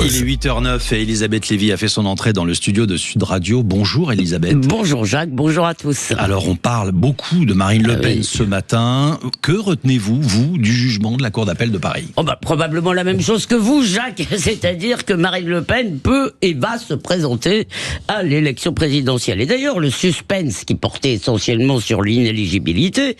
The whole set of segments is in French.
Il est 8h09 et Elisabeth Lévy a fait son entrée dans le studio de Sud Radio. Bonjour Elisabeth. Bonjour Jacques, bonjour à tous. Alors on parle beaucoup de Marine Le Pen ce matin. Que retenez-vous, vous, du jugement de la Cour d'appel de Paris ? Probablement la même chose que vous Jacques, c'est-à-dire que Marine Le Pen peut et va se présenter à l'élection présidentielle. Et d'ailleurs le suspense qui portait essentiellement sur l'inéligibilité,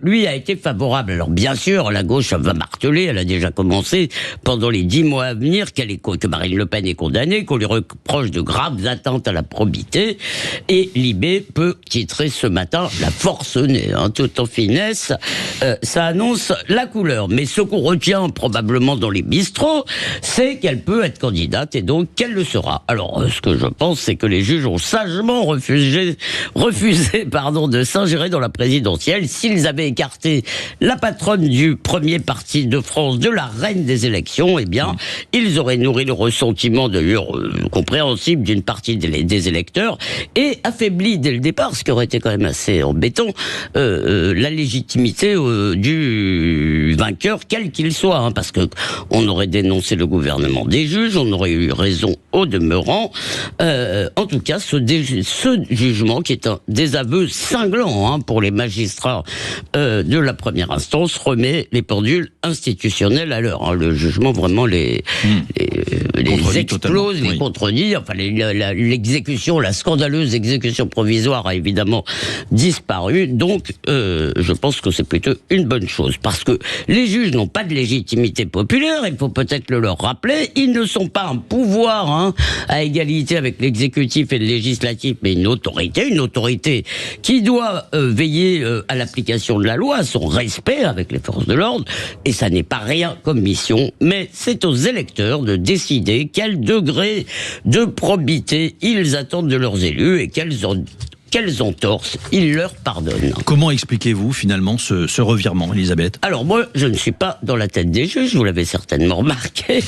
lui a été favorable. Alors bien sûr, la gauche va marteler, elle a déjà commencé pendant les 10 mois à venir que Marine Le Pen est condamnée, qu'on lui reproche de graves atteintes à la probité, et Libé peut titrer ce matin la forcenée, tout en finesse, ça annonce la couleur. Mais ce qu'on retient probablement dans les bistrots, c'est qu'elle peut être candidate et donc qu'elle le sera. Alors, ce que je pense, c'est que les juges ont sagement refusé de s'ingérer dans la présidentielle. S'ils avaient écarté la patronne du premier parti de France de la reine des élections, eh bien, ils auraient nourri le ressentiment d'ailleurs compréhensible d'une partie des électeurs et affaibli dès le départ, ce qui aurait été quand même assez embêtant, la légitimité du vainqueur, quel qu'il soit, parce que on aurait dénoncé le gouvernement des juges, on aurait eu raison au demeurant. En tout cas, ce jugement, qui est un désaveu cinglant pour les magistrats de la première instance, remet les pendules institutionnelles à l'heure. Le jugement vraiment les explose, les contredit. Enfin, l'exécution, la scandaleuse exécution provisoire a évidemment disparu. Donc, je pense que c'est plutôt une bonne chose. Parce que les juges n'ont pas de légitimité populaire, il faut peut-être le leur rappeler. Ils ne sont pas un pouvoir à égalité avec l'exécutif et le législatif, mais une autorité qui doit veiller à l'application de la loi, à son respect avec les forces de l'ordre. Et ça n'est pas rien comme mission, mais c'est aux électeurs de décider quel degré de probité ils attendent de leurs élus et quelles entorses ils leur pardonnent. Comment expliquez-vous finalement ce revirement, Elisabeth ? Alors moi, je ne suis pas dans la tête des juges, vous l'avez certainement remarqué.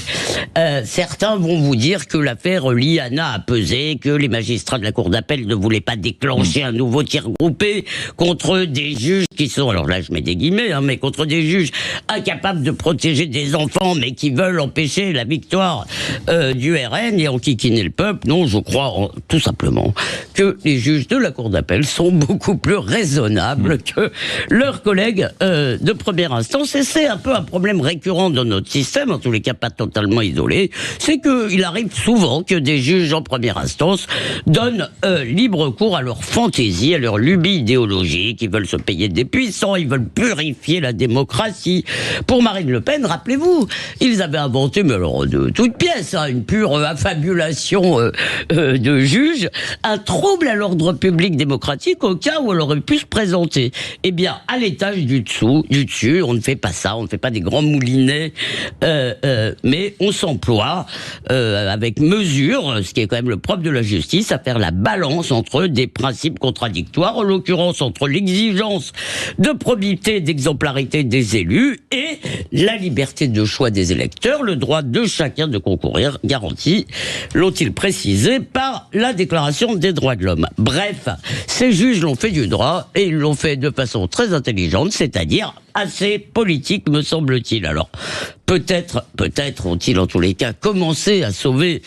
Certains vont vous dire que l'affaire Liana a pesé, que les magistrats de la Cour d'appel ne voulaient pas déclencher un nouveau tir groupé contre des juges qui sont, alors là je mets des guillemets, mais contre des juges incapables de protéger des enfants, mais qui veulent empêcher la victoire du RN et enquiquiner le peuple. Non, je crois tout simplement que les juges de la Cour d'appel sont beaucoup plus raisonnables que leurs collègues de première instance, et c'est un peu un problème récurrent dans notre système, en tous les cas pas totalement isolé, c'est qu'il arrive souvent que des juges en première instance donnent libre cours à leur fantaisie, à leur lubie idéologique. Ils veulent se payer des puissants, ils veulent purifier la démocratie. Pour Marine Le Pen, rappelez-vous, ils avaient inventé, mais alors de toutes pièces, une pure affabulation de juges, un trouble à l'ordre public démocratique au cas où elle aurait pu se présenter. Eh bien, à l'étage du dessus, on ne fait pas ça, on ne fait pas des grands moulinets, mais on s'emploie avec mesure, ce qui est quand même le propre de la justice, à faire la balance entre des principes contradictoires, en l'occurrence entre l'exigence de probité, d'exemplarité des élus et la liberté de choix des électeurs, le droit de chacun de concourir, garanti, l'ont-ils précisé, par la Déclaration des droits de l'homme. Bref, ces juges l'ont fait du droit, et ils l'ont fait de façon très intelligente, c'est-à-dire assez politique, me semble-t-il. Alors, peut-être ont-ils en tous les cas commencé à sauver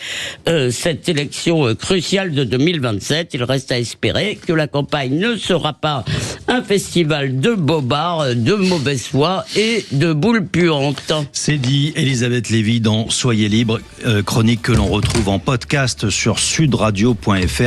cette élection cruciale de 2027. Il reste à espérer que la campagne ne sera pas un festival de bobards, de mauvaise foi et de boules puantes. C'est dit, Elisabeth Lévy dans Soyez libre, chronique que l'on retrouve en podcast sur sudradio.fr.